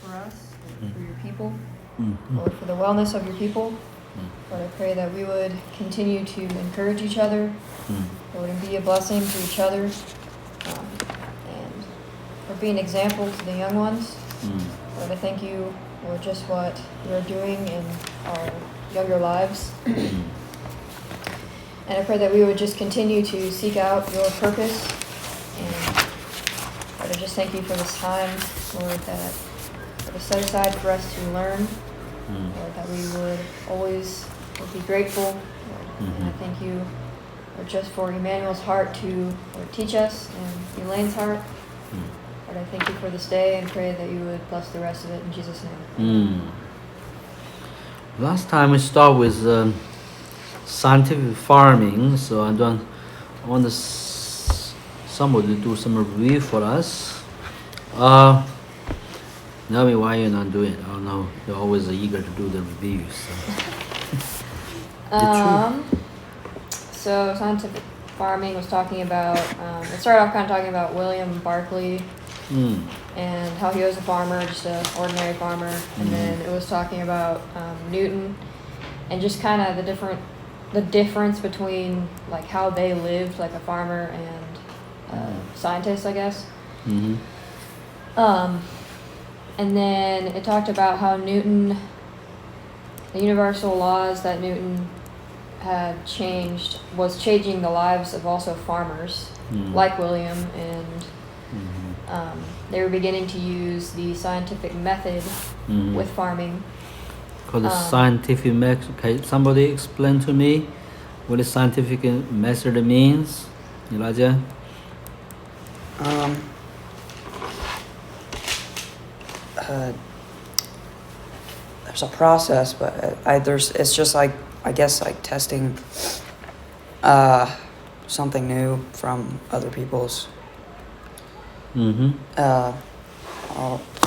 for us, for your people, Lord, for the wellness of your people. Lord, I pray that we would continue to encourage each other, Lord, and be a blessing to each other, and for being an example to the young ones. Lord, I thank you for just what you're doing in our younger lives. And I pray that we would just continue to seek out your purpose. And Lord, I just thank you for this time, Lord, that was set aside for us to learn. Lord, that we would always be grateful. Lord. And I thank you, Lord, just for Emmanuel's heart to Lord, teach us, and Elaine's heart. Lord, I thank you for this day and pray that you would bless the rest of it in Jesus' name. Last time we started with scientific farming, so I want somebody to do some review for us. Tell me why you're not doing it. Oh no, you're always eager to do the reviews. So scientific farming was talking about, it started off kind of talking about William Barclay and how he was a farmer, just an ordinary farmer. And then it was talking about Newton and just kind of the difference between like how they lived, like a farmer and scientist, I guess. And then it talked about how Newton, the universal laws that Newton had was changing the lives of also farmers, like William, and they were beginning to use the scientific method with farming. Called the scientific method. Okay, somebody explain to me what the scientific method means, Elijah? There's a process, but it's just like, I guess, like testing something new from other people's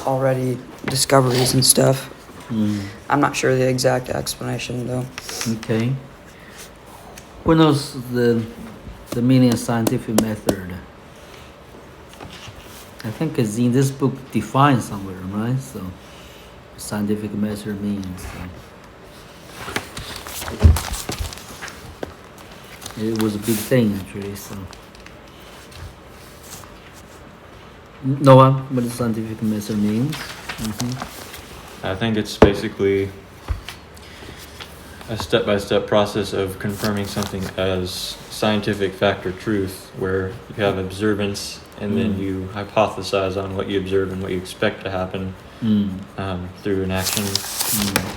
already discoveries and stuff. I'm not sure the exact explanation though. Okay. Who knows the meaning of scientific method? I think it's in this book defined somewhere, right? So, scientific method means. It was a big thing actually. So, Noah, what does scientific method mean? I think it's basically a step-by-step process of confirming something as scientific fact or truth, where you have observance and then you hypothesize on what you observe and what you expect to happen through an action.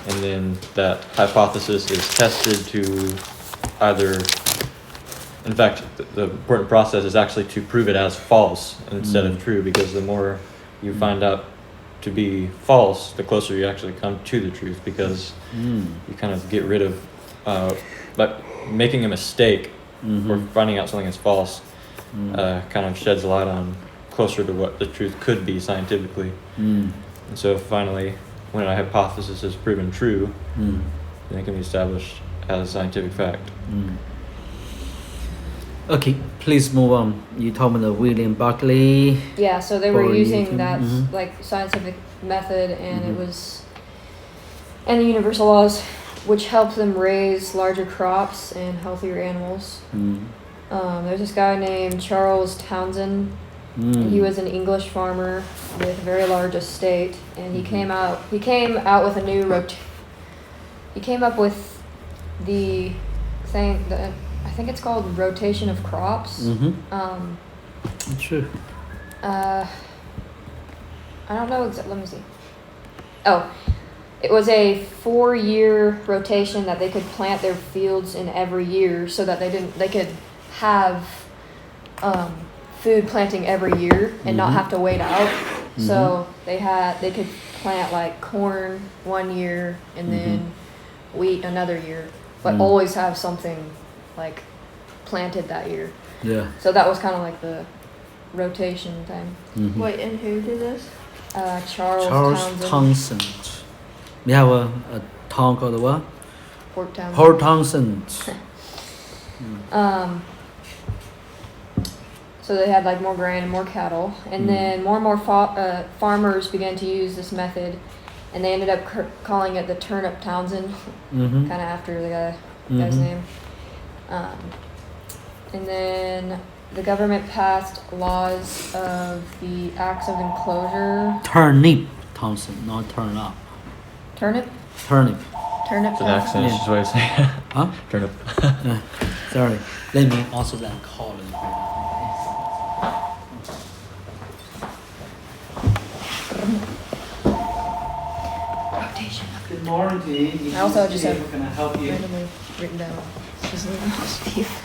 And then that hypothesis is tested to either, in fact, the important process is actually to prove it as false instead of true, because the more you find out to be false, the closer you actually come to the truth, because you kind of get rid of, like making a mistake or finding out something is false kind of sheds light on closer to what the truth could be scientifically. And so finally, when a hypothesis is proven true, then it can be established as a scientific fact. Okay, please move on. You told me the William Barclay. Yeah, so they were using that like scientific method, and it was, and the universal laws, which helped them raise larger crops and healthier animals. There's this guy named Charles Townsend, and he was an English farmer with a very large estate, and he came out with a new he came up with the thing that I think it's called rotation of crops. True. I don't know exactly. Let me see. Oh, it was a 4-year rotation that they could plant their fields in every year, so that they could have food planting every year and not have to wait out. So they could plant like corn one year and then wheat another year, but always have something like planted that year. Yeah. So that was kind of like the rotation thing. Wait, and who did this? Charles Townsend. We have a town called what? Port Townsend. Townsend. so they had like more grain and more cattle. And then more and more farmers began to use this method, and they ended up calling it the turnip Townsend, kind of after the guy's name. And then the government passed laws of the Acts of Enclosure. Turnip, Townsend, not turn up. Turnip? Turnip. Turnip It's an Townsend. accent, it's just the way I say it. Huh? Turnip. Sorry. Let me also then call it. Rotation. Good morning. I also just have Can I help you? randomly written down. Sizzling roast beef.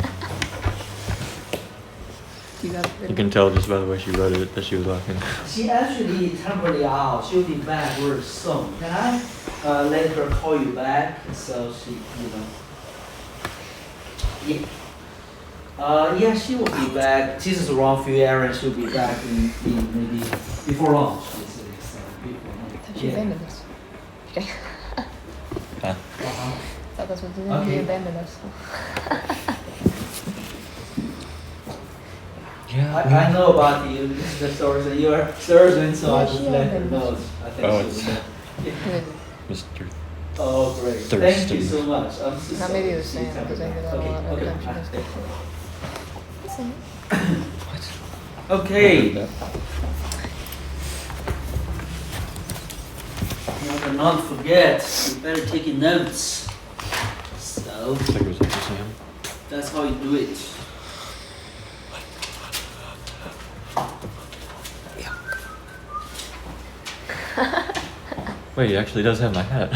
Do you have it You written can tell just by the way she wrote it that she was laughing. She actually temporarily out. She'll be back very soon. Can I let her call you back so she, Yeah. Yeah, she will be back. She's just around few errands. She'll be back in maybe before lunch. Basically. So before lunch. I thought you abandoned us. Okay. Huh? Thought that's what you Okay. You abandoned us. Yeah. I know about you. This is the source, and you're a surgeon, so I Yeah, just she let her opened. know. I think Oh, she it's- will. Yeah. Mr. Oh, great. Thank Thurston. you so much. I'm so Now maybe it sorry. was Sam, because I hear that a Okay, lot every okay. time she does it. Okay. Now, do not forget, you better take your notes. So, Looks like it was up to Sam. that's how you do it. Wait, he actually does have my hat.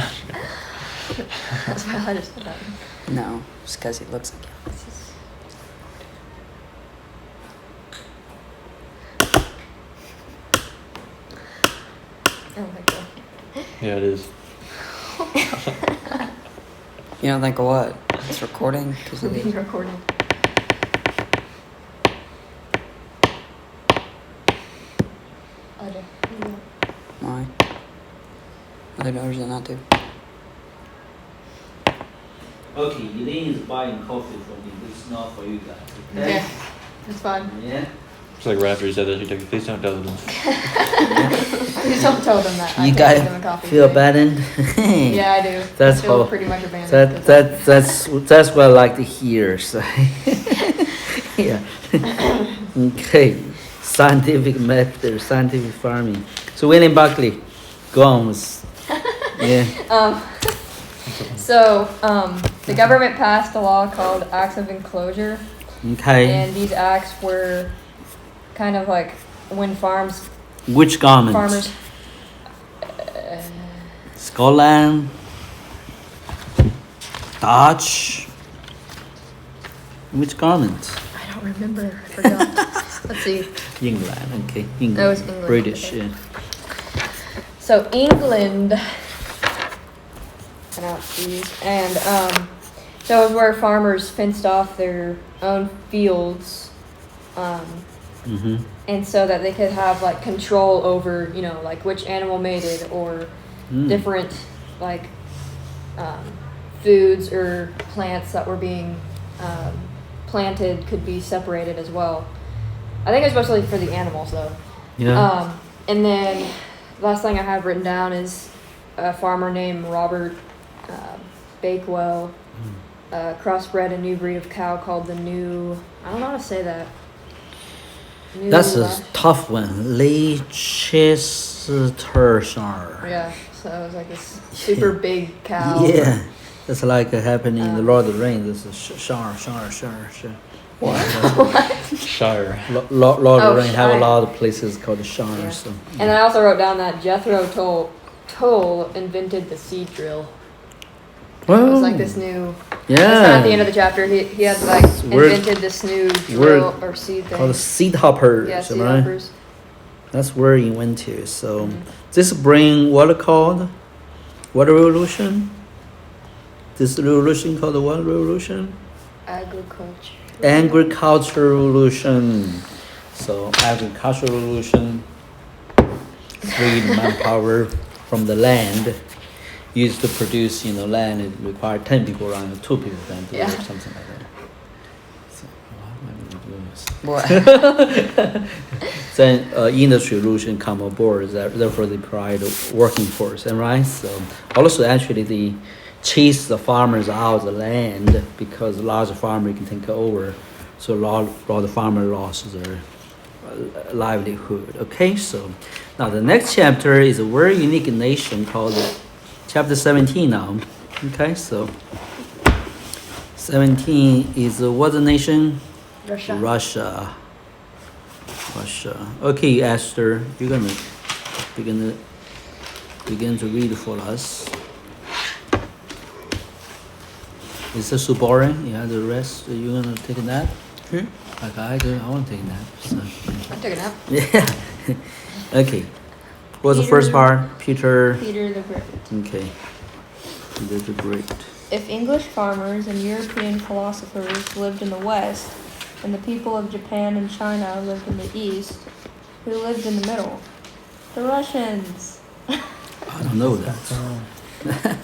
That's why I just said that. No, it's because he looks like you. This is- I don't think so. Yeah, it is. You don't think of what? It's recording? Because We're being recorded. I do. why? Other doors are not to. Okay, Elaine is buying coffee for me. This is not for you guys. Okay? Yeah, it's fine. Yeah. It's like right after he said that, she took it. Please don't tell them. Please don't tell them that. I You can't give them a guys coffee feel today. abandoned? Yeah, I do. That's I feel how- pretty much abandoned. That's what I like to hear. So. Yeah. Okay. Scientific method, scientific farming. So William Buckley, go on with. Yeah. The government passed a law called Acts of Enclosure, Okay. and these acts were kind of like when farmers, Which government? Scotland. Dutch. Which government? I don't remember, I forgot. Let's see. England. Okay. England. That was England, British. okay. Yeah. So England, and out these, and so it was where farmers fenced off their own fields, Mhm. and so that they could have like control over, like which animal mated or different like foods or plants that were being planted could be separated as well. I think it's mostly for the animals though. Yeah. And then last thing I have written down is a farmer named Robert Bakewell crossbred a new breed of cow called the new. I don't know how to say that. New That's a La- tough one. Leicestershire. Yeah, so it was like this super big cow. Yeah. That's like happening in the Um, Lord of the Rings. This is Shire. Shire. Lord of Oh, the Rings have a Shire. lot of places called Shire. Yeah. So. And I also wrote down that Jethro Tull invented the seed drill. It was like this new. Yeah. That's not at the end of the chapter. He had like Word- invented this new word drill or seed thing. Called seed hoppers. Yeah, seed right? hoppers. That's where he went to. So Mhm. this bring what called? What revolution? This revolution called what revolution? Agriculture. Agriculture revolution. So agricultural revolution freed manpower from the land. Used to produce, land it required 10 people around, 2 people can do it Yeah. or something like that. So why am I doing this? What? Then industry revolution come aboard, therefore they provide a working force, and right? So also actually they chase the farmers out of the land because large farmer can take over. So a lot of farmer lost their livelihood. Okay, so now the next chapter is a very unique nation called chapter 17 now. Okay, so 17 is what's the nation? Russia. Russia. Okay, Esther, you're gonna begin to read for us. Is this so boring? Yeah, the rest you're gonna take a nap? Like I do, I want to take a nap. So. I took a nap. Yeah. Okay. What's the Peter- first part? Peter. Peter the Great. Okay. Peter the Great. If English farmers and European philosophers lived in the West, and the people of Japan and China lived in the East, who lived in the middle? The Russians. I don't know that.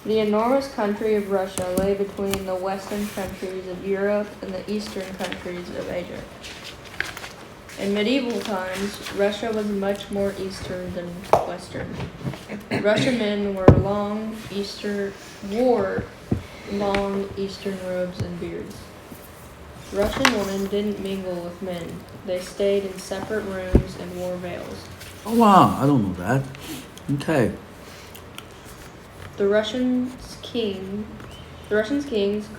The enormous country of Russia lay between the western countries of Europe and the eastern countries of Asia. In medieval times, Russia was much more eastern than western. Russian men wore long eastern robes and beards. Russian women didn't mingle with men. They stayed in separate rooms and wore veils. Oh wow, I don't know that. Okay. The Russians kings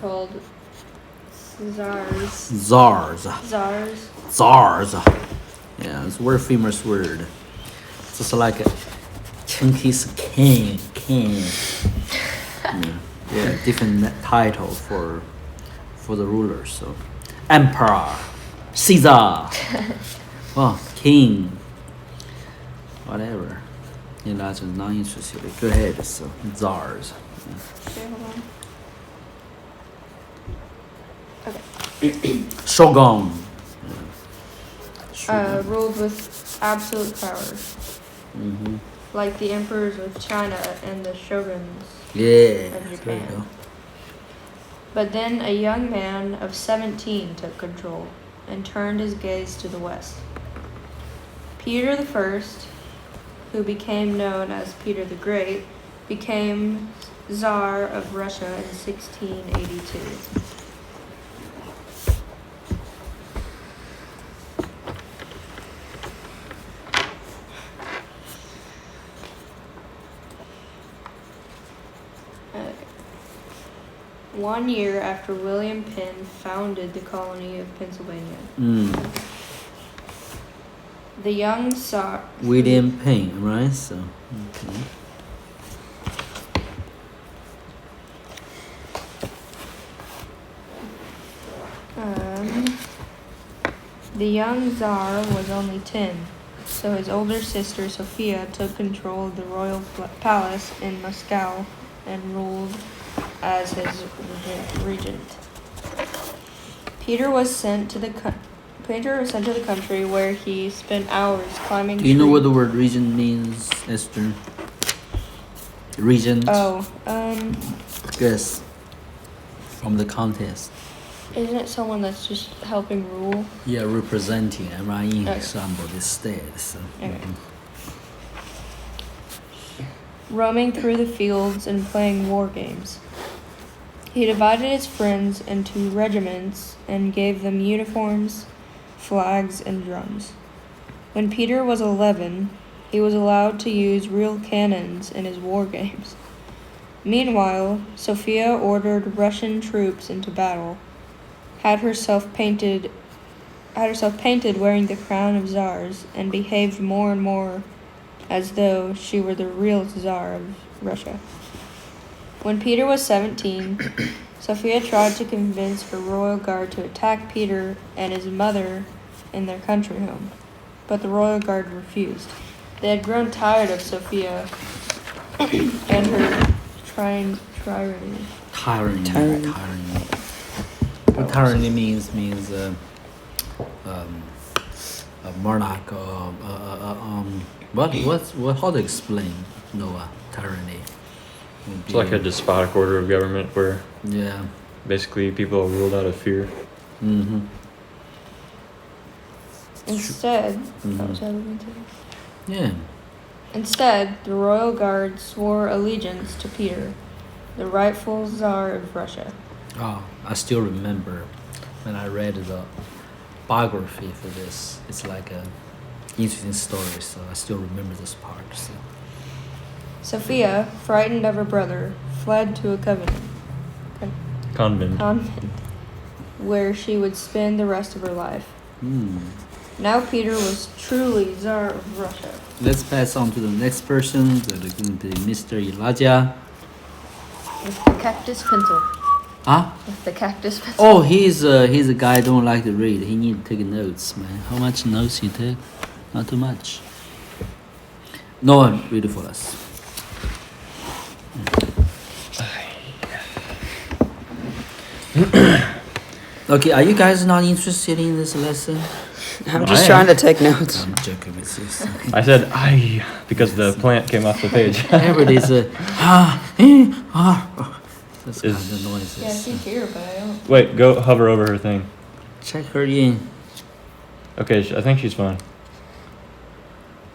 called czars. Czars. Yeah, it's a very famous word. It's just like a Chinese king. Yeah, different title for the rulers. So, emperor, Caesar, well, king, whatever. Yeah, that's not interesting. Go ahead. So, czars. Okay, hold on. Okay. Shogun. Ruled with absolute power, Mm-hmm. like the emperors of China and the shoguns Yeah. of There you Japan. go. But then a young man of 17 took control and turned his gaze to the west. Peter the First, who became known as Peter the Great, became Tsar of Russia in 1682. One year after William Penn founded the colony of Pennsylvania, the young Tsar William Penn, right? So, okay. The young Tsar was only 10, so his older sister Sophia took control of the royal palace in Moscow and ruled as his regent. Peter was sent to the country where he spent hours climbing. Do you know what the word regent means, Esther? Regent. Oh, Guess. From the contest. isn't it someone that's just helping rule? Yeah, representing and running Okay. somebody's state. So. Okay. Roaming through the fields and playing war games. He divided his friends into regiments and gave them uniforms, flags, and drums. When Peter was 11, he was allowed to use real cannons in his war games. Meanwhile, Sophia ordered Russian troops into battle, had herself painted wearing the crown of czars, and behaved more and more as though she were the real Tsar of Russia. When Peter was 17, Sophia tried to convince her royal guard to attack Peter and his mother in their country home, but the royal guard refused. They had grown tired of Sophia and her tyranny. Tyranny. Tyranny means a monarch. What how to explain Noah tyranny? Would It's like a despotic order of government where yeah. basically people are ruled out of fear. Mm-hmm. Instead, Mhm. what was I moving to? Yeah. Instead, the royal guard swore allegiance to Peter, the rightful Tsar of Russia. Oh, I still remember when I read the biography for this. It's like a interesting story, so I still remember this part. So. Sophia, frightened of her brother, fled to a convent, where she would spend the rest of her life. Now Peter was truly Tsar of Russia. Let's pass on to the next person. That is going to be Mr. Elijah. With the cactus pencil. Ah? With the cactus pencil. Oh, he's a guy don't like to read. He need to take notes, man. How much notes you take? Not too much. No one read it for us. Okay, are you guys not interested in this lesson? I'm just trying to take notes. I'm joking with this. I said I because the plant came off the page. Everybody's That's kind of noises. Yeah, I see here, but I don't. Wait, go hover over her thing. Check her in. Okay, I think she's fine.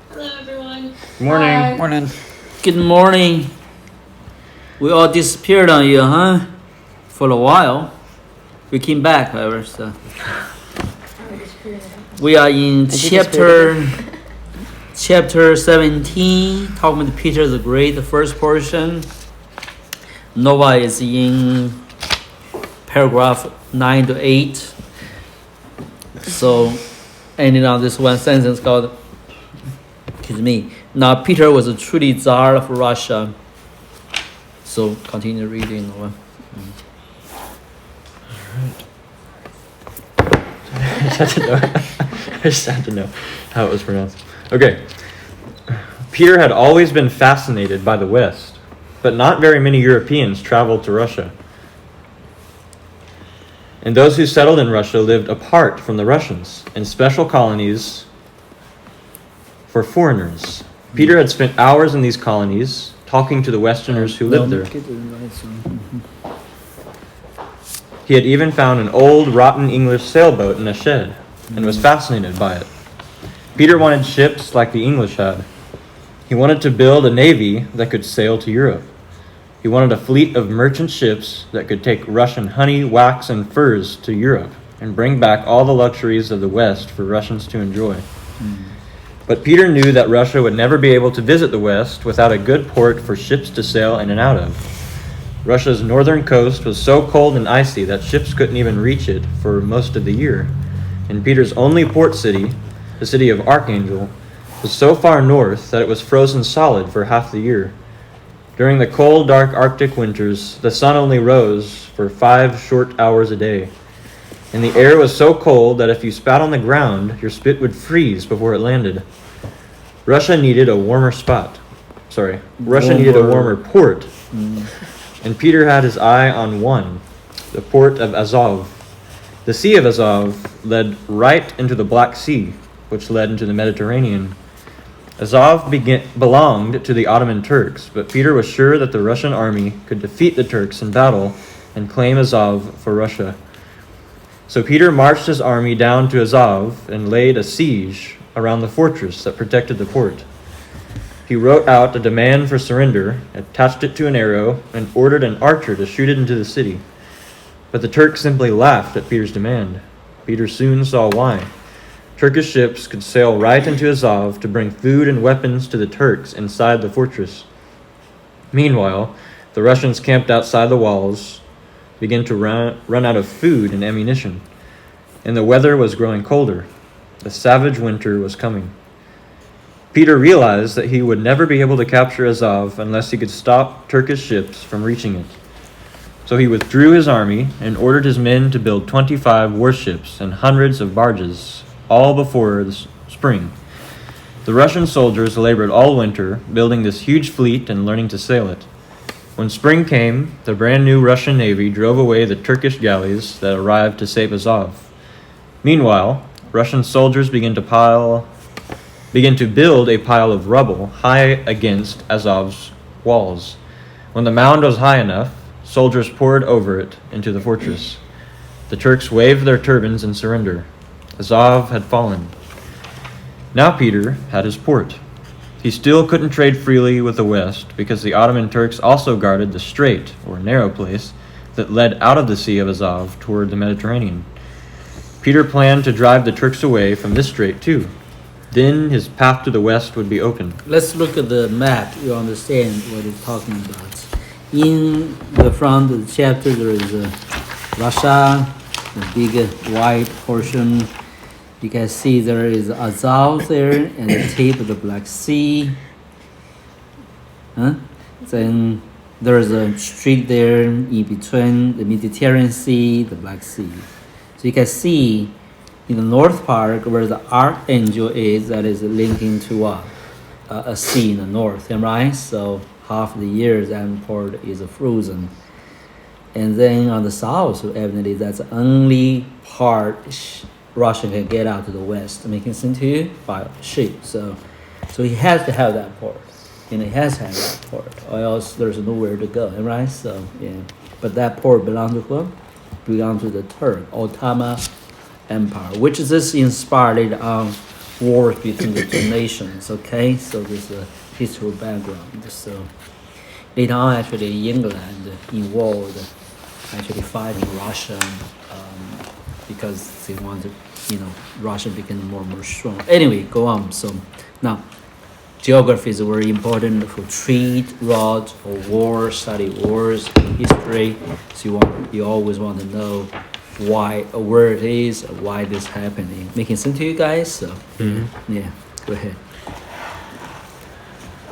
Hello, everyone. Good morning. Hi. Morning. Good morning. We all disappeared on you, huh? For a while. We came back, however, so. We are in chapter 17, talking with Peter the Great, the first portion. Noah is in paragraph 9 to 8. So, ending on this one sentence called, excuse me, now Peter was a truly Tsar of Russia. So, continue reading, Noah. I just had to know how it was pronounced. Okay. Peter had always been fascinated by the West, but not very many Europeans traveled to Russia. And those who settled in Russia lived apart from the Russians in special colonies for foreigners. Peter had spent hours in these colonies talking to the Westerners who lived there. He had even found an old, rotten English sailboat in a shed and was fascinated by it. Peter wanted ships like the English had. He wanted to build a navy that could sail to Europe. He wanted a fleet of merchant ships that could take Russian honey, wax, and furs to Europe and bring back all the luxuries of the West for Russians to enjoy. But Peter knew that Russia would never be able to visit the West without a good port for ships to sail in and out of. Russia's northern coast was so cold and icy that ships couldn't even reach it for most of the year. And Peter's only port city, the city of Archangel, was so far north that it was frozen solid for half the year. During the cold, dark Arctic winters, the sun only rose for 5 short hours a day. And the air was so cold that if you spat on the ground, your spit would freeze before it landed. Russia needed a warmer port. And Peter had his eye on one, the port of Azov. The Sea of Azov led right into the Black Sea, which led into the Mediterranean. Azov belonged to the Ottoman Turks, but Peter was sure that the Russian army could defeat the Turks in battle and claim Azov for Russia. So Peter marched his army down to Azov and laid a siege around the fortress that protected the port. He wrote out a demand for surrender, attached it to an arrow, and ordered an archer to shoot it into the city. But the Turks simply laughed at Peter's demand. Peter soon saw why. Turkish ships could sail right into Azov to bring food and weapons to the Turks inside the fortress. Meanwhile, the Russians camped outside the walls began to run out of food and ammunition, and the weather was growing colder. The savage winter was coming. Peter realized that he would never be able to capture Azov unless he could stop Turkish ships from reaching it. So he withdrew his army and ordered his men to build 25 warships and hundreds of barges, all before the spring. The Russian soldiers labored all winter, building this huge fleet and learning to sail it. When spring came, the brand new Russian Navy drove away the Turkish galleys that arrived to save Azov. Meanwhile, Russian soldiers began to build a pile of rubble high against Azov's walls. When the mound was high enough, soldiers poured over it into the fortress. The Turks waved their turbans in surrender. Azov had fallen. Now Peter had his port. He still couldn't trade freely with the West because the Ottoman Turks also guarded the strait, or narrow place, that led out of the Sea of Azov toward the Mediterranean. Peter planned to drive the Turks away from this strait too. Then his path to the west would be open. Let's look at the map. You understand what it's talking about. In the front of the chapter, there is Russia, the big white portion. You can see there is Azov there and the tip of the Black Sea. Then there is a strait there in between the Mediterranean Sea, the Black Sea. So you can see in the north part where the archangel is, that is linking to a sea in the north, right? So half the year that port is frozen. And then on the south, evidently that's the only part Russia can get out to the west, making sense to you? By ship. So he has to have that port. And he has to have that port, or else there's nowhere to go, right? So yeah. But that port belongs to whom? Belongs to the Turk, Ottoman Empire, which is this inspired on wars between the two nations, okay? So this is a historical background. So later on, actually, England involved actually fighting Russia because they wanted, Russia became more and more strong. Anyway, go on. So now, geography is very important for trade routes or war, study wars in history. So you always want to know where it is, why this happening. Making sense to you guys? So yeah, go ahead.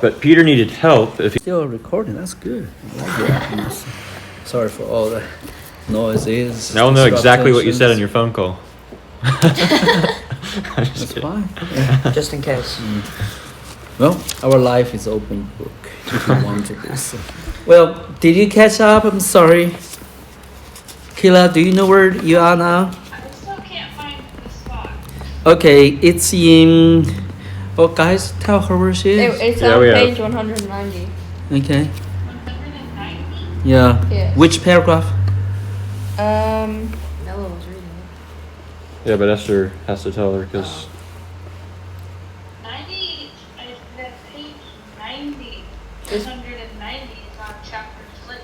But Peter needed help if he... Still recording, that's good. I like that. Sorry for all the noises. Now we'll know exactly what you said on your phone call. That's fine. Yeah. Just in case. Well, our life is open book if you want to do so. Well, did you catch up? I'm sorry. Kayla, do you know where you are now? I still can't find the spot. Okay, it's in... Oh, guys, tell her where she is. It's Yeah, on we have. page 190. Okay. 190? Yeah. Yes. Which paragraph? Ella was reading it. Yeah, but Esther has to tell her because... 90, that page 90, 190 is on chapter 20.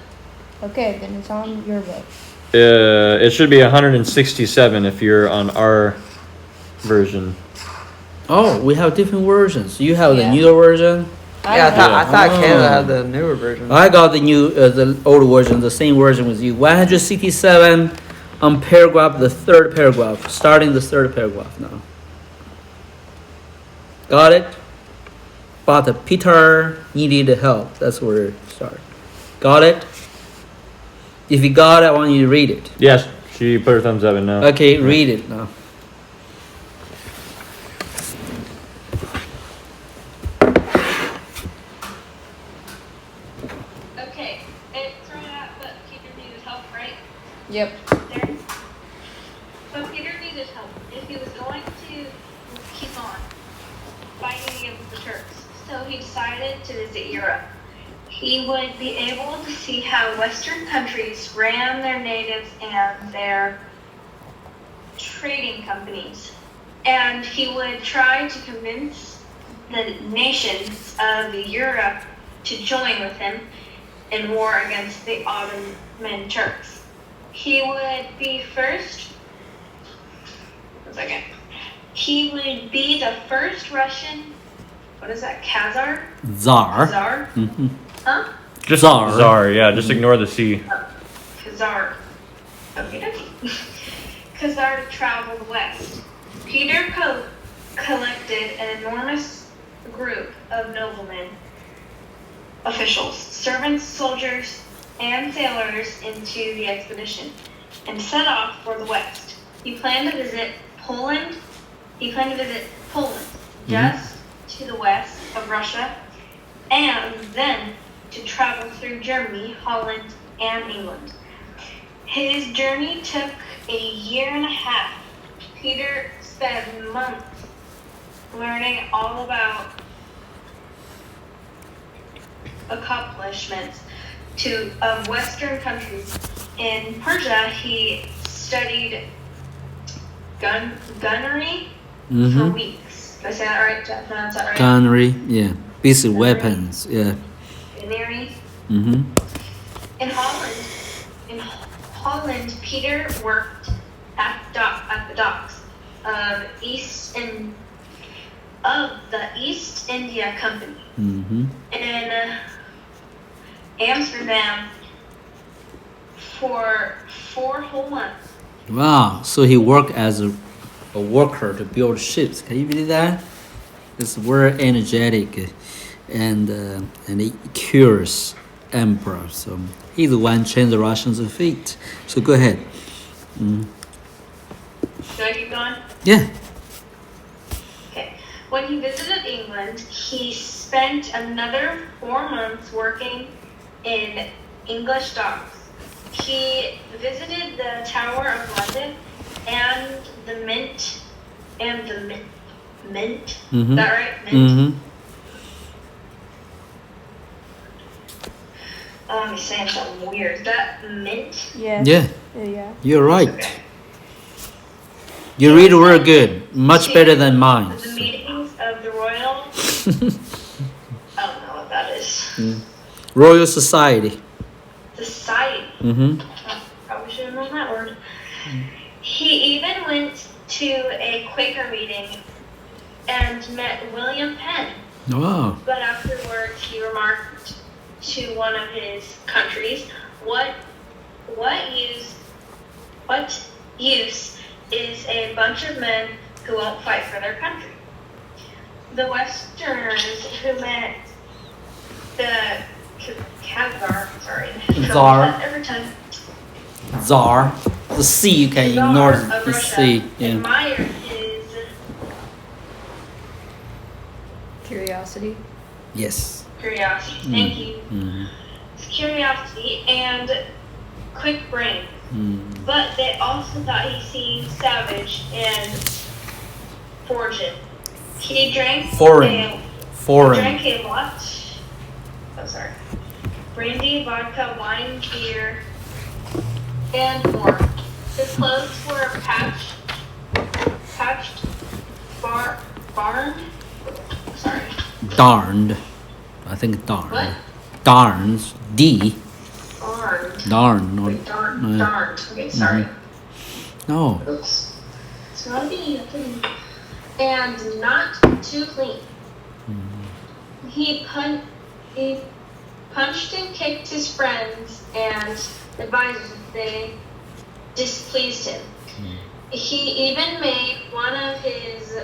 Okay, then it's on your book. it should be 167 if you're on our version. Oh, we have different versions. You have the Yeah. newer version. Yeah, I thought Oh. Kayla had the newer version. I got the old version, the same version with you. 167 on paragraph, the third paragraph, starting the third paragraph now. Got it? But Peter needed help. That's where it started. Got it? If you got it, I want you to read it. Yes, she put her thumbs up and now. Okay, read it now. Okay, it thrown out that Peter needed help, right? Yep. There. So Peter needed help if he was going to keep on fighting against the Turks. So he decided to visit Europe. He would be able to see how Western countries ran their natives and their trading companies. And he would try to convince the nations of Europe to join with him in war against the Ottoman Turks. He would be first. One second. He would be the first Russian. What is that? Khazar? Tsar. Khazar? Mm-hmm. Huh? Just Tsar. Tsar, yeah, just ignore the C. Khazar. Okay, okay. Khazar traveled west. Peter collected an enormous group of noblemen, officials, servants, soldiers, and sailors into the expedition and set off for the west. He planned to visit Poland. Just to the west of Russia, and then to travel through Germany, Holland, and England. His journey took a year and a half. Peter spent months learning all about accomplishments of Western countries. In Persia, he studied gunnery for weeks. I say that right? Did I pronounce that right? Gunnery, yeah. Basic Gunnery. weapons, yeah. Gunnery. Mm-hmm. In Holland, Peter worked at the docks of the East India Company. Mm-hmm. In Amsterdam for 4 whole months. Wow, so he worked as a worker to build ships. Can you believe that? It's very energetic and he cures emperor. So he's the one changed the Russians' fate. So go ahead. Should I keep going? Yeah. Okay. When he visited England, he spent another 4 months working in English docks. He visited the Tower of London and the Mint. Mint? Mm-hmm. Is that right? Mint? Mm-hmm. Oh, I'm saying something weird. Is that Mint? Yes. Yeah, Yeah. you're right. Okay. You read very good. Much better than mine. The meetings of the Royal. I don't know what that is. Royal Society. Society. Mm-hmm. Probably should have known that word. He even went to a Quaker meeting and met William Penn. Wow. But afterwards, he remarked to one of his countries, "What use is a bunch of men who won't fight for their country?" The Westerners who met the Tsar. every time. Tsar. The C you can Tsar ignore of the Russia C. Yeah. admired his Curiosity. Yes. curiosity. Thank you. Mm-hmm. His curiosity and quick brain. Mm. But they also thought he seemed savage and forged. He drank Foreign. drank a lot. Oh, sorry. Brandy, vodka, wine, beer, and more. His clothes were patched, barned. Sorry. Darned. I think darned. What? Darns. D. Barned. Darn. Or, Wait, darned. Okay, sorry. No. Oops. It's not a B. And not too clean. He punched and kicked his friends and advisors if they displeased him. He even made one of his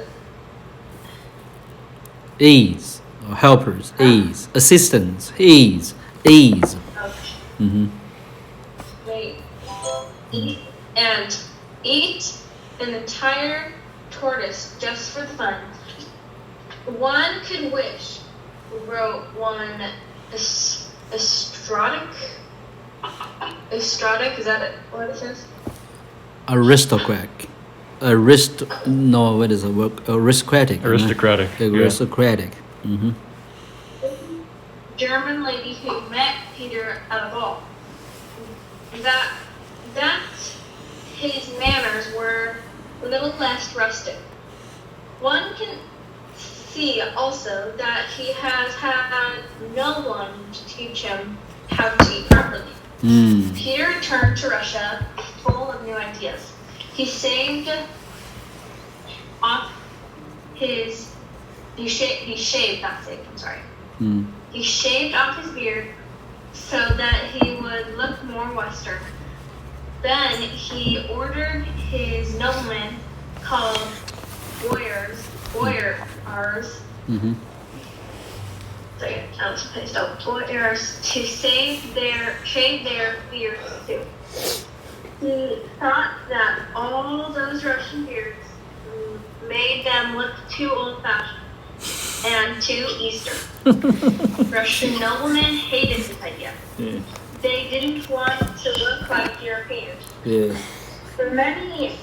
Ease. Or helpers. Ease. Assistants. Ease. Ease. Mm-hmm. eat an entire tortoise just for fun. One could wish, wrote one Astratic, is that what it says? Aristocrat. No, what is it? Aristocratic. Aristocratic. Aristocratic. Mm-hmm. German lady who met Peter at a ball. That his manners were a little less rustic. One can see also that he has had no one to teach him how to eat properly. Peter returned to Russia full of new ideas. He shaved off his he shaved off his beard so that he would look more Western. Then he ordered his noblemen called boyars. Mm-hmm. Boyars to shave their beards too. He thought that all those Russian beards made them look too old-fashioned and too Eastern. Russian noblemen hated this idea. Yeah. They didn't want to look like Europeans. Yeah. For many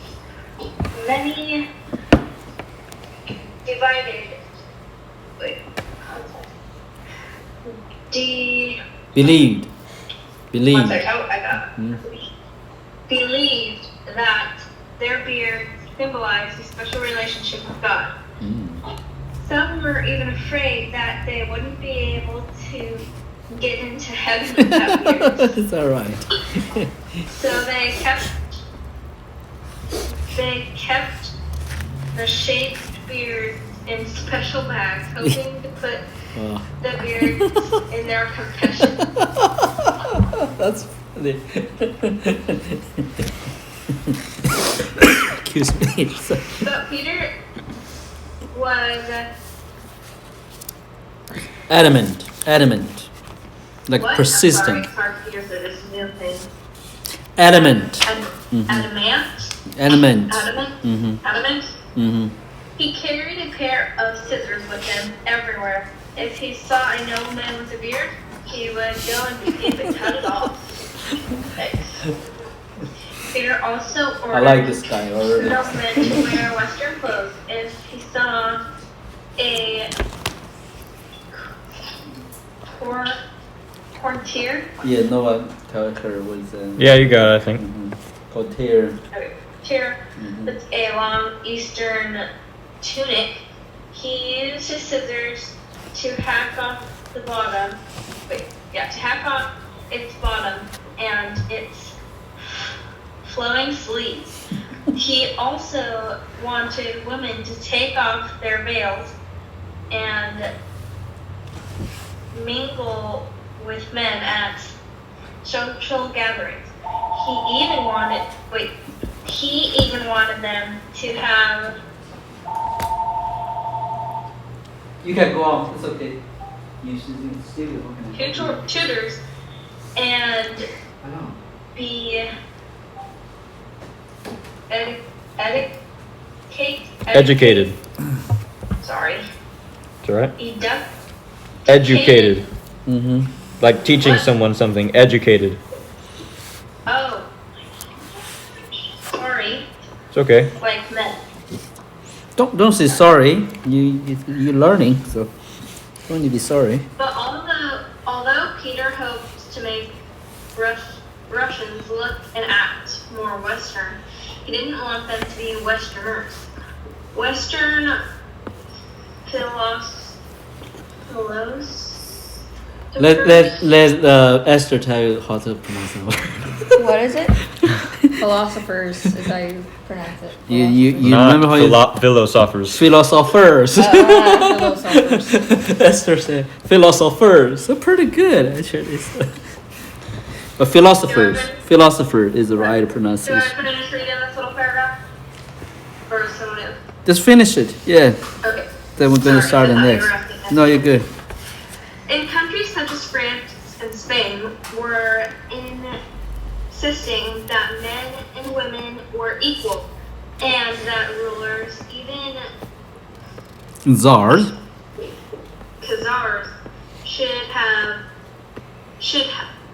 divided. Wait. Believed. One second. Oh, I got it. Believed that their beard symbolized a special relationship with God. Some were even afraid that they wouldn't be able to get into heaven without beards. It's all right. So they kept the shaved beards in special bags, hoping to put Oh. the beards in their confession. That's funny. Excuse me. But Peter was Adamant. Like what? persistent. I'm sorry, Peter said this is a new thing. Adamant. Adamant. Adamant. Adamant. Adamant. Mm-hmm. He carried a pair of scissors with him everywhere. If he saw a nobleman with a beard, he would go and see if it cut it off. Thanks. Peter also ordered I like this guy already. noblemen to wear Western clothes. If he saw a courtier, Yeah, no one tell her was Yeah, you got it, I think. courtier. with a long Eastern tunic, he used his scissors to hack off the bottom. To hack off its bottom and its flowing sleeves. He also wanted women to take off their veils and mingle with men at social gatherings. He even wanted them to have You can go on. It's okay. You should still tutors and I know. be Educated. Sorry. It's alright. Educated. Educated. Mm-hmm. Like teaching What? someone something. Educated. Oh. Sorry. It's okay. Like men. Don't say sorry. You're learning, so don't need to be sorry. But although Peter hoped to make Russians look and act more Western, he didn't want them to be Westerners. Western Let Esther tell you how to pronounce it. What is it? Philosophers is how you pronounce it. You Not remember how you philosophers. philosophers. Philosophers. Esther said philosophers. So pretty good actually. But philosopher is the right Do I pronunciation. finish reading this little paragraph? Or is someone else? Just finish it. Yeah. Okay. Then we're gonna start the Sorry, I next. interrupted. No, you're good. In countries such as France and Spain were insisting that men and women were equal, and that rulers, even Czars. Khazars,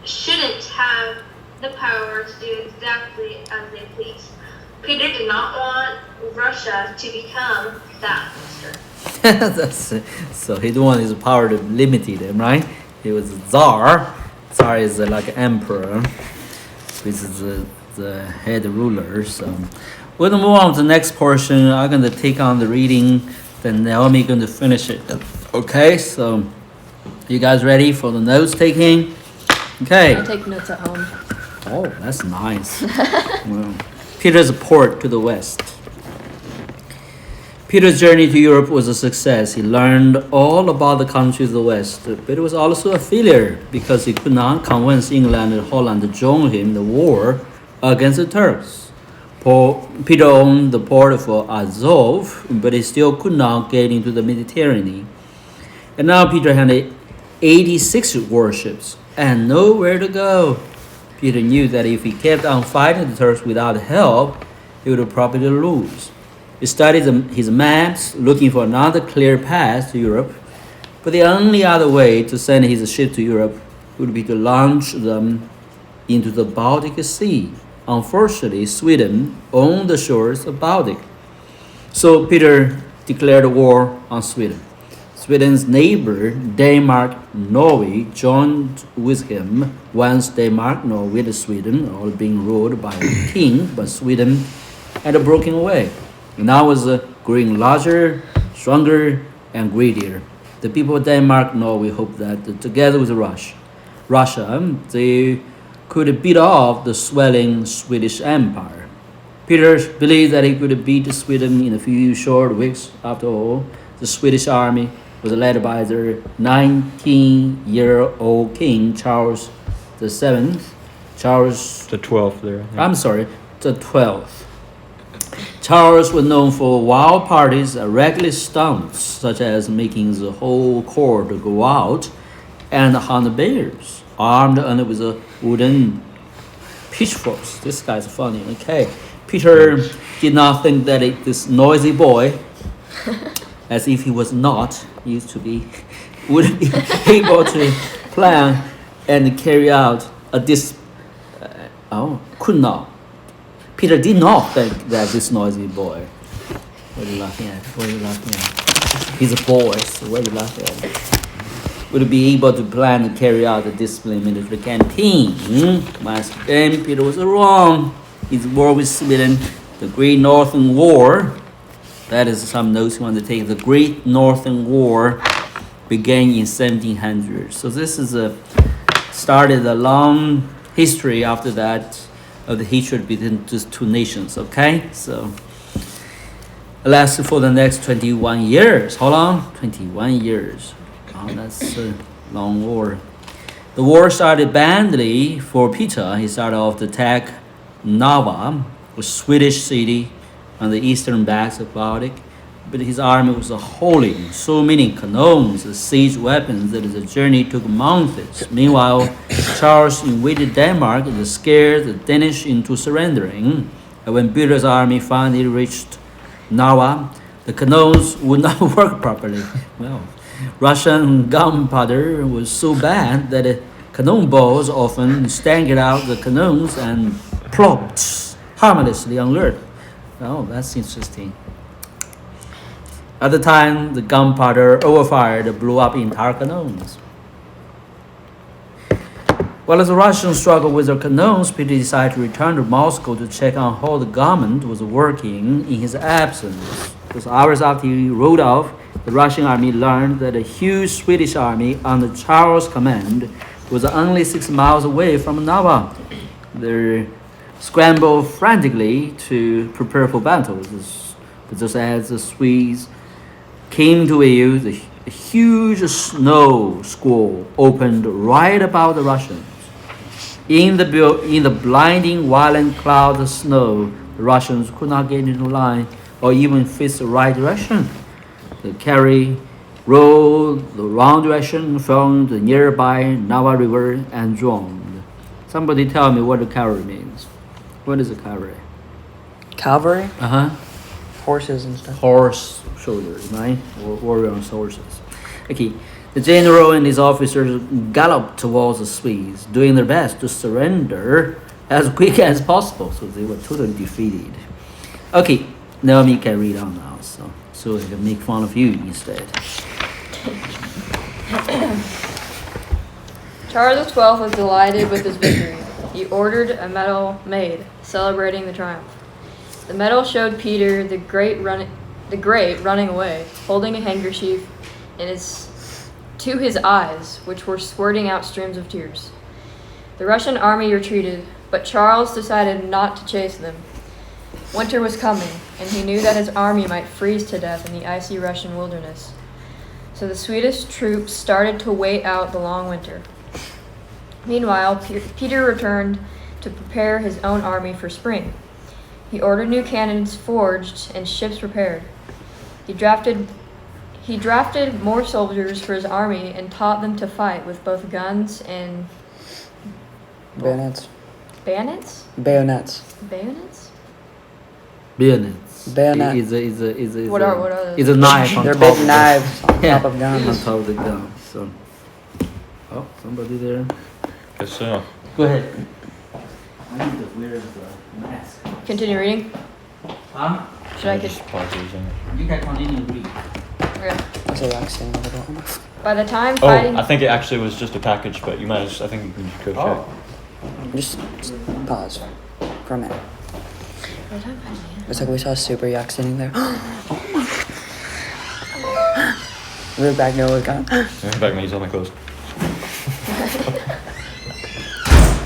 shouldn't have the power to do exactly as they please. Peter did not want Russia to become that monster. That's it. So he don't want his power to limit him, right? He was a czar. Czar is like emperor, which is the head ruler. So we're gonna move on to the next portion. I'm gonna take on the reading, then Naomi gonna finish it. Okay, so you guys ready for the notes taking? Okay. I'll take notes at home. Oh, that's nice. Well, Peter's port to the west. Peter's journey to Europe was a success. He learned all about the countries of the West, but it was also a failure because he could not convince England and Holland to join him in the war against the Turks. Peter owned the port for Azov, but he still could not get into the Mediterranean. And now Peter had 86 warships and nowhere to go. Peter knew that if he kept on fighting the Turks without help, he would probably lose. He studied his maps, looking for another clear path to Europe, but the only other way to send his ship to Europe would be to launch them into the Baltic Sea. Unfortunately, Sweden owned the shores of Baltic. So Peter declared war on Sweden. Sweden's neighbor, Denmark-Norway, joined with him. Once Denmark-Norway and Sweden all being ruled by a king, but Sweden had broken away. And now was growing larger, stronger, and greedier. The people of Denmark, Norway, hoped that together with Russia, they could beat off the swelling Swedish Empire. Peter believed that he could beat Sweden in a few short weeks. After all, the Swedish army was led by their 19-year-old king, Charles VII. The 12th there. I think. I'm sorry, the 12th. Charles was known for wild parties and reckless stunts, such as making the whole court go out and hunt bears, armed only with a wooden pitchforks. This guy's funny, okay. Peter did not think that this noisy boy, as if he was not used to be, would be able to plan and carry out could not. Peter did not think that this noisy boy. What are you laughing at? He's a boy, so what are you laughing at? Would be able to plan and carry out the disciplined military campaign. Once again, Peter was wrong. His war with Sweden, the Great Northern War, that is some notes you want to take. The Great Northern War began in 1700. So this is started a long history after that of the hatred between these two nations. Okay, so it lasted for the next 21 years. How long? 21 years. Oh, that's a long war. The war started badly for Peter. He started off to attack Narva, a Swedish city on the eastern banks of Baltic, but his army was hauling so many cannons and siege weapons that the journey took months. Meanwhile, Charles invaded Denmark and scared the Danish into surrendering. And when Peter's army finally reached Narva, the cannons would not work properly. Well, Russian gunpowder was so bad that the cannonballs often staggered out the cannons and plopped harmlessly on earth. Oh, that's interesting. At the time, the gunpowder overfired and blew up entire cannons. While the Russians struggled with their cannons, Peter decided to return to Moscow to check on how the government was working in his absence. Because hours after he rode off, the Russian army learned that a huge Swedish army under Charles' command was only 6 miles away from Narva. They scrambled frantically to prepare for battle. But just as the Swedes came to view, a huge snow squall opened right above the Russians. In the blinding, violent cloud of snow, the Russians could not get into line or even face the right direction. The cavalry rode the wrong direction, fell into the nearby Narva River and drowned. Somebody tell me what the cavalry means. What is a cavalry? Cavalry? Horses and stuff. Horse soldiers, right? Or warrior on horses. Okay. The general and his officers galloped towards the Swedes, doing their best to surrender as quick as possible. So they were totally defeated. Okay, Naomi can read on now, so I can make fun of you instead. Charles XII was delighted with his victory. He ordered a medal made, celebrating the triumph. The medal showed Peter the Great running away, holding a handkerchief to his eyes, which were squirting out streams of tears. The Russian army retreated, but Charles decided not to chase them. Winter was coming, and he knew that his army might freeze to death in the icy Russian wilderness. So the Swedish troops started to wait out the long winter. Meanwhile, Peter returned to prepare his own army for spring. He ordered new cannons forged and ships repaired. He drafted more soldiers for his army and taught them to fight with both guns and Bayonets. bayonets. Bayonets. Bayonets? Bayonets. Bayonet. What are those? It's a knife on They're top big of knives on Yeah. top of guns. on top of the gun. So, somebody there. Guess so. Go ahead. I need to wear the mask. Continue reading. Huh? Should I Just pause these in. You can continue to read. Okay. That's a vaccine. I don't know. By the time Oh, fighting, I think it actually was just a package, but you might. I think you can just go check. Just pause for a minute. by the time fighting, It's like we saw a super yak sitting there. Look back, Noah gone. In fact, he's all my clothes.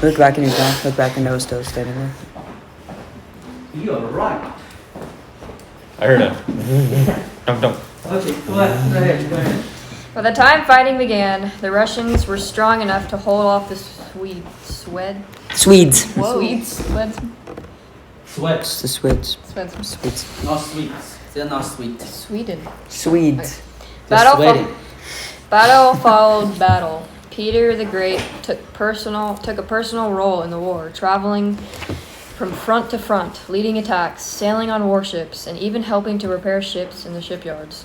Look back and he's gone. Look back and Noah's still standing there. You're right. I heard a dunk. Okay, go ahead. By the time fighting began, the Russians were strong enough to hold off the Swedes. Swedes? Sweat. It's the Swedes. Swedes. Not sweets. They're not sweet. Sweden. Swedes. They're Battle, sweaty. battle followed battle. Peter the Great took a personal role in the war, traveling from front to front, leading attacks, sailing on warships, and even helping to repair ships in the shipyards.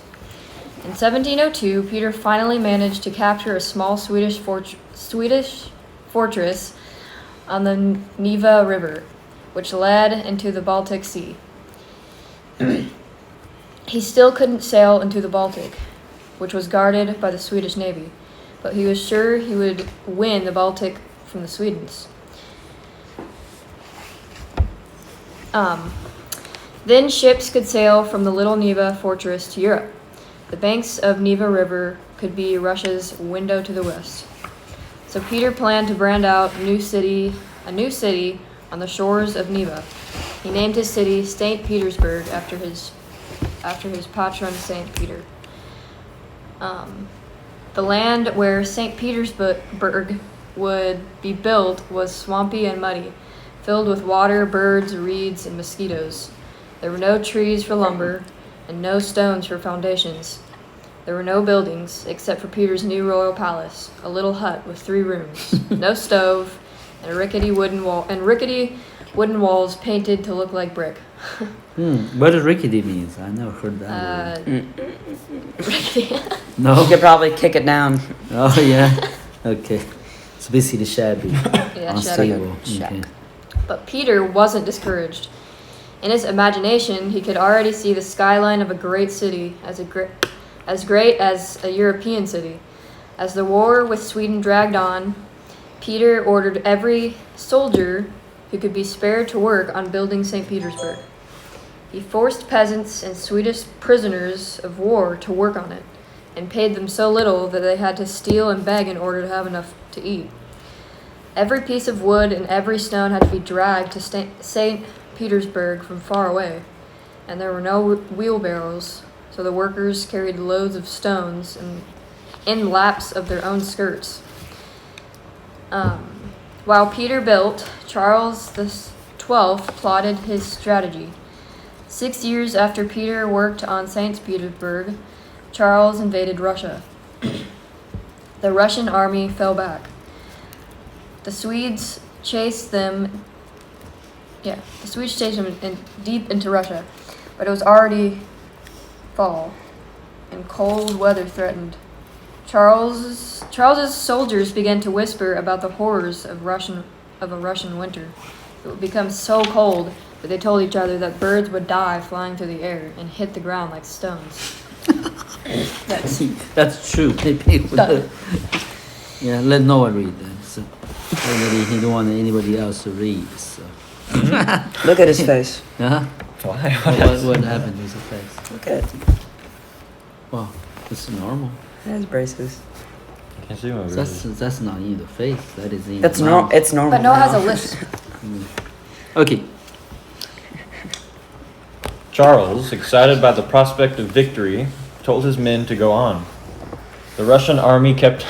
In 1702, Peter finally managed to capture a small Swedish fortress on the Neva River, which led into the Baltic Sea. He still couldn't sail into the Baltic, which was guarded by the Swedish Navy, but he was sure he would win the Baltic from the Swedes. Then ships could sail from the little Neva fortress to Europe. The banks of Neva River could be Russia's window to the west. So Peter planned to brand out a new city on the shores of Neva. He named his city St. Petersburg after his patron St. Peter. The land where St. Petersburg would be built was swampy and muddy, filled with water, birds, reeds, and mosquitoes. There were no trees for lumber and no stones for foundations. There were no buildings except for Peter's new royal palace, a little hut with 3 rooms, no stove, and rickety wooden walls painted to look like brick. What does rickety means? I never heard that word. Rickety. You No? could probably kick it down. Oh, yeah. Okay. It's basically shabby. Yeah, shabby. Unstable. Shack. Okay. But Peter wasn't discouraged. In his imagination, he could already see the skyline of a great city, as great as a European city. As the war with Sweden dragged on, Peter ordered every soldier who could be spared to work on building St. Petersburg. He forced peasants and Swedish prisoners of war to work on it, and paid them so little that they had to steal and beg in order to have enough to eat. Every piece of wood and every stone had to be dragged to St. Petersburg from far away, and there were no wheelbarrows, so the workers carried loads of stones in laps of their own skirts. While Peter built, Charles XII plotted his strategy. 6 years after Peter worked on St. Petersburg, Charles invaded Russia. The Russian army fell back. The Swedes chased them deep into Russia, but it was already fall, and cold weather threatened. Charles's soldiers began to whisper about the horrors of a Russian winter. It would become so cold that they told each other that birds would die flying through the air and hit the ground like stones. That's true. Maybe it would, Done. yeah, let Noah read that. So already he don't want anybody else to read. So. Look at his face. Huh? Why? What happened to his face? Look at it. Well, it's normal. He has braces. Can't see my braces. That's not in the face. That is in That's the normal. mouth. It's normal. But Noah has a now. lisp. Okay. Charles, excited by the prospect of victory, told his men to go on. The Russian army kept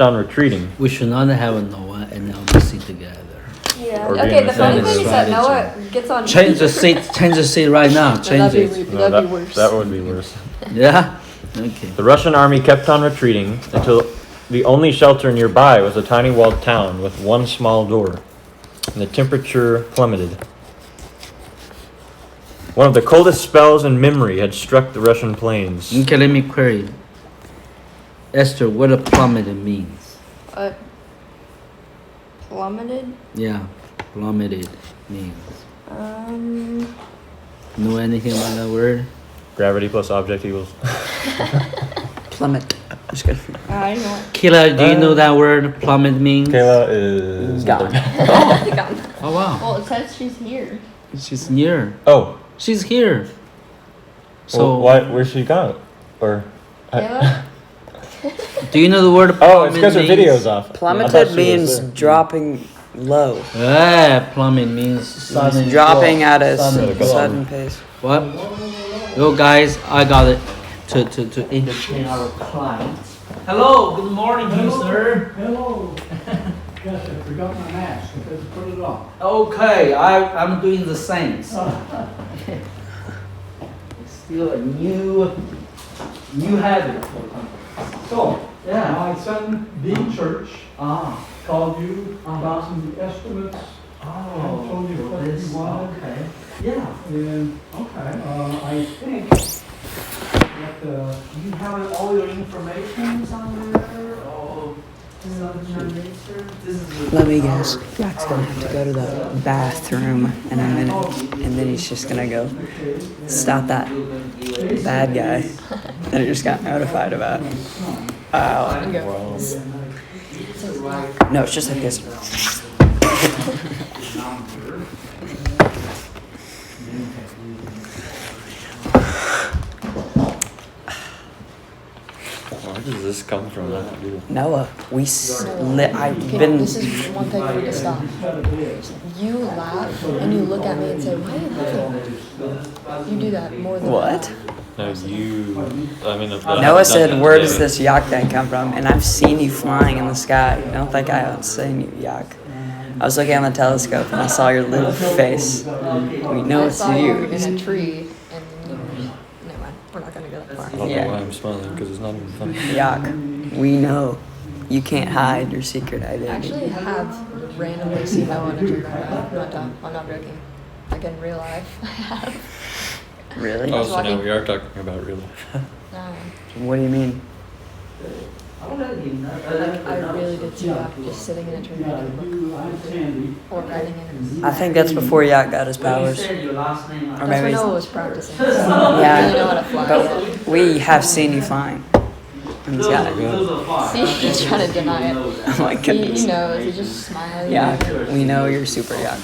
on retreating. We should not have a Noah and Elsie together. Yeah. Or Okay, being the the funny same thing is that strategy. Noah gets on. Change the seat. Change the seat right now. Change that'd it. be that'd be worse. That would be worse. Yeah. Okay. The Russian army kept on retreating until the only shelter nearby was a tiny walled town with one small door, and the temperature plummeted. One of the coldest spells in memory had struck the Russian plains. Okay. Let me query. Esther, what a plummeted means? Plummeted. Yeah, plummeted means. Know anything about that word? Gravity plus object equals. Plummet. Just kidding. I don't know. Kayla, do you know that word plummet means? Kayla is Gone. Oh wow. Well, it says she's here. She's here. Oh, She's here. So, Where's she gone? Or. Yeah. do you know the word Oh, plummet it's because her means? video's off. I thought Plummeted she was means there. dropping low. Yeah, plummet means sudden Dropping drop, at a sudden drop. sudden pace. What? Yo, guys, I got it to entertain our clients. Hello, good morning, sir. Hello. Yes, I forgot my mask. Let's put it on. Okay, I'm doing the same. Still a new habit. So, Yeah. my son, Dean Church, Ah. called you about some estimates, Oh. told you what this- you wanted. Okay. Yeah. And Okay. I think that You have all your information on there? Oh, this is Let me guess. Jack's gonna have to go to the bathroom in a minute, and then he's just gonna go stop that bad guy that he just got notified about. Wow. No, it's just like this. Where does this come from? Noah, I've Okay, been. this is one thing for you to stop. You laugh and you look at me and say, "Why are you laughing?" You do that more than What? No, Noah said, "Where does this yak thing come from?" And I've seen you flying in the sky. I don't think I haven't seen you yak. I was looking on the telescope and I saw your little face. We know I it's saw you you. in a tree, and never mind. We're not gonna go that I far. don't Yeah. know why I'm smiling because it's not even funny. Yak, we know. You can't hide your secret I identity. actually have randomly seen Noah in a tree right now. I'm not joking. Like in real life, I have. Really? Oh, was so now walking- we are talking about real life. What do you mean? I really did see that just sitting in a tree yeah, reading a I'm Sandy. book or writing in it. I think that's before Yak got his powers. Or That's when maybe. Noah was practicing. He didn't really know how to fly yet. But we have seen you flying. And he's got it. See, he's trying to deny it. Oh my He goodness. knows. He's just smiling. Yeah, we know you're super Yak.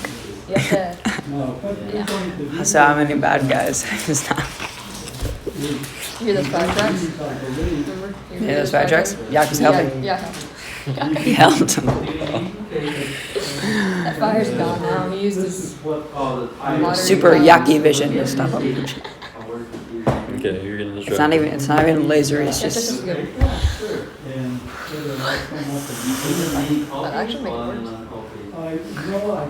Yes, sir. No, but we're going to do So how many bad guys? It's not. You hear those fire trucks? these, I believe. Remember? You Yeah, hear those fire trucks? Yak was helping. Yeah. He helped him. That fire's gone now. He used his water. Super Yaki vision to stop him. Okay, you're getting this It's not even laser, it's It's just just good. And whether I come up and That actually makes it worse.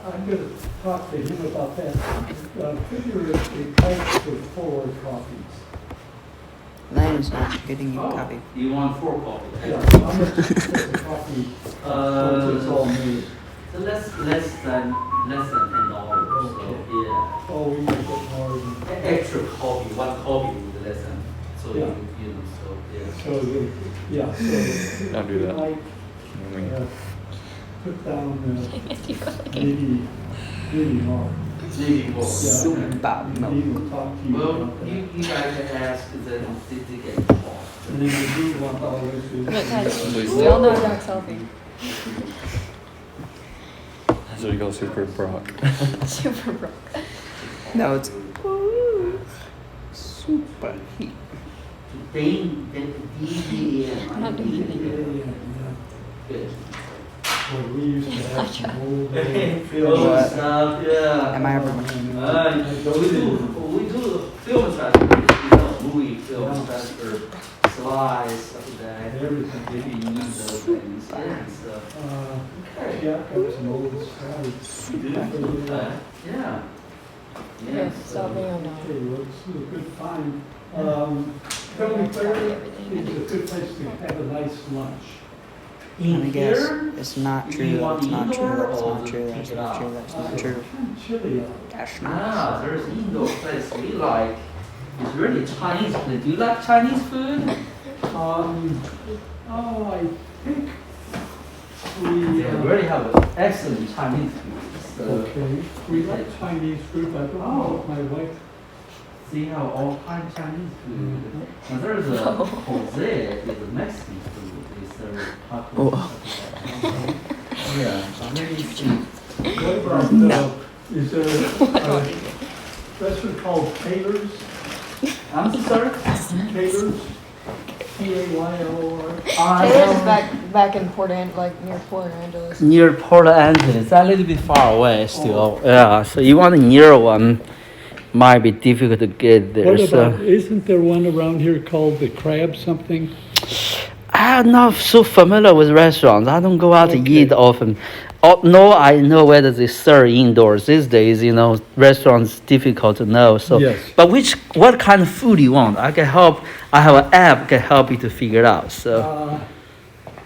I'm gonna talk to him about that. Figure a price for 4 copies. Lane's not getting you a copy. You want 4 copies? Yeah, how much is the copy? It's all made. So less than $10. So yeah. Oh, we make it more than, Extra copy, 1 copy with less than. So Yeah. you know, so yeah. so, yeah, so. Don't do that. Like, I mean, put down, maybe more. Maybe more. Yeah. Super He milk. will talk to you Well, about that. you guys can ask them to get cost. And then we do want all this is. But guys, we all know Jack's helping. that's what you call super Brock. Super broke. No, it's super heat. I'm not doing anything. Good. Well, we used to have some old. What? Yeah. Am I ever? We do film transfer, you know, movie film transfer, slides, stuff like that. Everything. If you need those things and stuff. Yeah, got some old slides. You do? Yeah. Okay, stop being on now. Okay, well, it's a good find. Family Fair is a good place to have a nice lunch. And I guess it's not true. That's not true. That's not true. That's not true. That's not true. Kind of chilly out. That's Yeah, not. there's indoor place we like. It's really Chinese food. Do you like Chinese food? I think we, Yeah, we already have excellent Chinese food. So okay, we like Chinese food, but I don't know if my wife, see how all kind of Chinese food. Now there's a Jose is a Mexican food. It's very popular. Oh. Yeah, really sweet. what about, is there a restaurant called Taylor's? sir? Taylor's, Taylor. Taylor's back in near Port Angeles. Near Port Angeles, a little bit far away still. Yeah, so you want a near one, might be difficult to get there. What So about, isn't there one around here called the Crab something? I'm not so familiar with restaurants. I don't go out to Okay. eat often. Oh, no, I know whether they serve indoors these days. Restaurants difficult to know. So, Yes. but what kind of food you want? I can help. I have an app can help you to figure it out. So,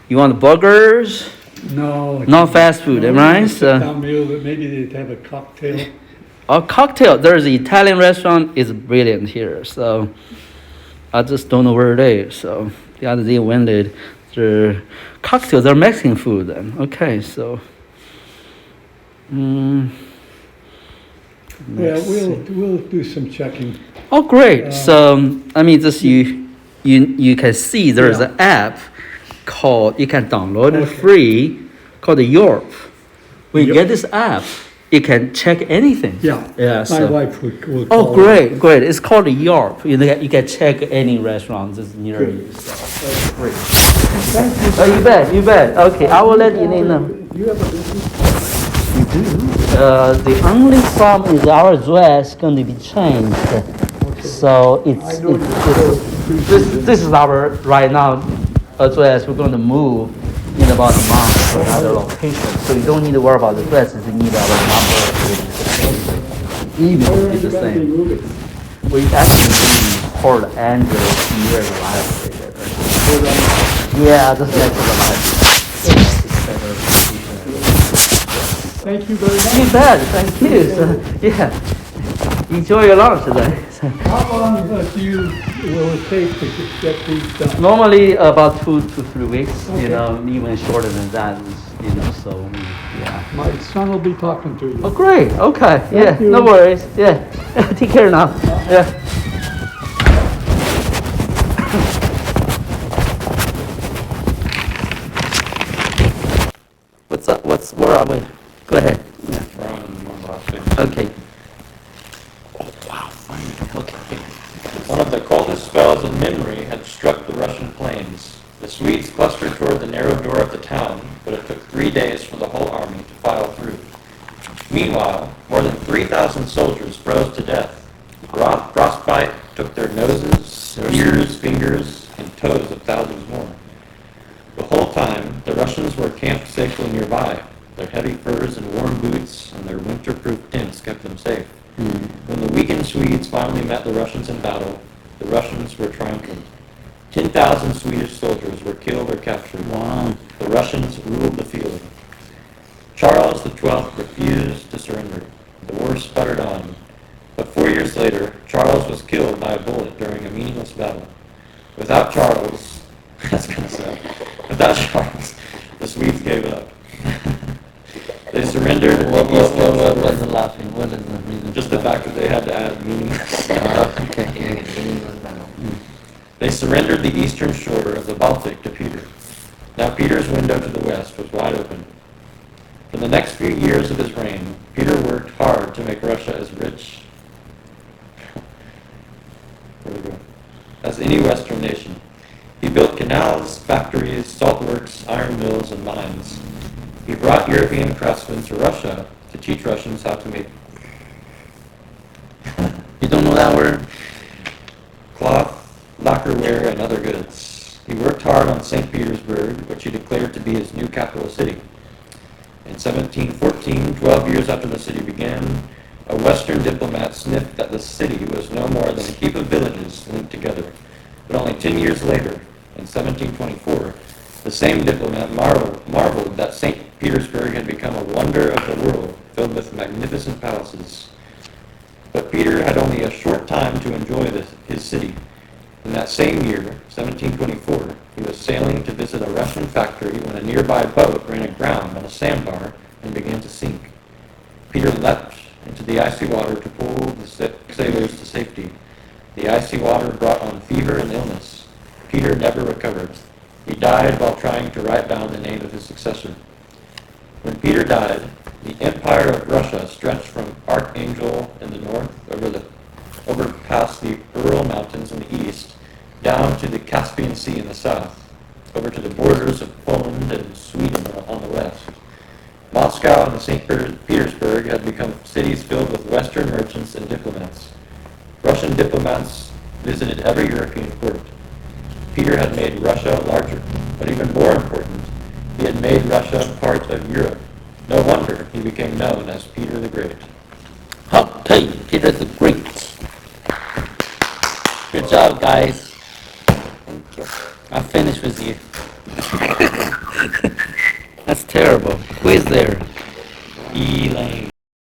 you want burgers? No. Not fast food, No, right? a So, sit-down meal, but maybe they'd have a cocktail. a cocktail. There's an Italian restaurant. It's brilliant here. So, I just don't know where it is. So, the other day went it. The cocktails are Mexican food then. Okay, so. Yeah, Let's see. we'll do some checking. Oh, great. So, I mean, just you can see there's Yeah. an app called, you can download it Okay. free, called the Yorp. When you Yep. get this app, you can check anything. Yeah. Yeah. My So. wife will Oh, call. great. It's called the Yorp. You can check any restaurants that's near Good. you. So that's great. Oh, you bet. Okay, I will let you know. Do you have a business? We do. The only problem is our address going to be changed. So this is our right now address. We're going to move in about a month to another location. So you don't need to worry about the address. You need our number. Email is the same. Moving. We actually in Port Angeles near the library. Yeah, just next to the library. Thank you very much. You bet. Thank you. So, yeah. Enjoy your lunch today. How long will it take to get these done? Normally about 2 to 3 weeks. Okay. Even shorter than that. So yeah. My son will be talking to you. Oh, great. Okay. Yeah. you. No worries. Yeah. Take care now. Yeah. What's up? Where are we? Go ahead. Yeah. Okay. Oh wow. Finally. Okay. One of the coldest spells in memory had struck the Russian plains. The Swedes clustered toward the narrow door of the town, but it took 3 days for the whole army to file through. Meanwhile, more than 3,000 soldiers froze to death. Frostbite took their noses, ears, fingers, and toes of thousands more. The whole time, the Russians were camped safely nearby. Their heavy furs and warm boots and their winter-proof tents kept them safe. When the weakened Swedes finally met the Russians in battle, the Russians were triumphant. 10,000 Swedish soldiers were killed or captured. Wow. The Russians ruled the field. Charles XII refused to surrender. The war sputtered on. But 4 years later, Charles was killed by a bullet during a meaningless battle. Without Charles, that's kind of sad. Without Charles, the Swedes gave up. They surrendered. What's the laughing? What is the reason? Just the fact that they had to add meaningless. Okay. They surrendered the eastern shore of the Baltic to Peter. Now Peter's window to the west was wide open. For the next few years of his reign, Peter worked hard to make Russia as rich as any Western nation. He built canals, factories, salt works, iron mills, and mines. He brought European craftsmen to Russia to teach Russians how to make You don't know that word? cloth, lacquerware, and other goods. He worked hard on St. Petersburg, which he declared to be his new capital city. In 1714, 12 years after the city began, a Western diplomat sniffed that the city was no more than a heap of villages linked together. But only 10 years later, in 1724, the same diplomat marveled that St. Petersburg had become a wonder of the world, filled with magnificent palaces. But Peter had only a short time to enjoy his city. In that same year, 1724, he was sailing to visit a Russian factory when a nearby boat ran aground on a sandbar and began to sink. Peter leapt into the icy water to pull the sailors to safety. The icy water brought on fever and illness. Peter never recovered. He died while trying to write down the name of his successor. When Peter died, the empire of Russia stretched from Archangel in the north over past the Ural Mountains in the east, down to the Caspian Sea in the south, over to the borders of Poland and Sweden on the west. Moscow and St. Petersburg had become cities filled with Western merchants and diplomats. Russian diplomats visited every European port. Peter had made Russia larger, but even more important, he had made Russia part of Europe. No wonder he became known as Peter the Great. Okay, Peter the Great. Good job, guys. Thank you. I finished with you. That's terrible. Who is there? Elaine.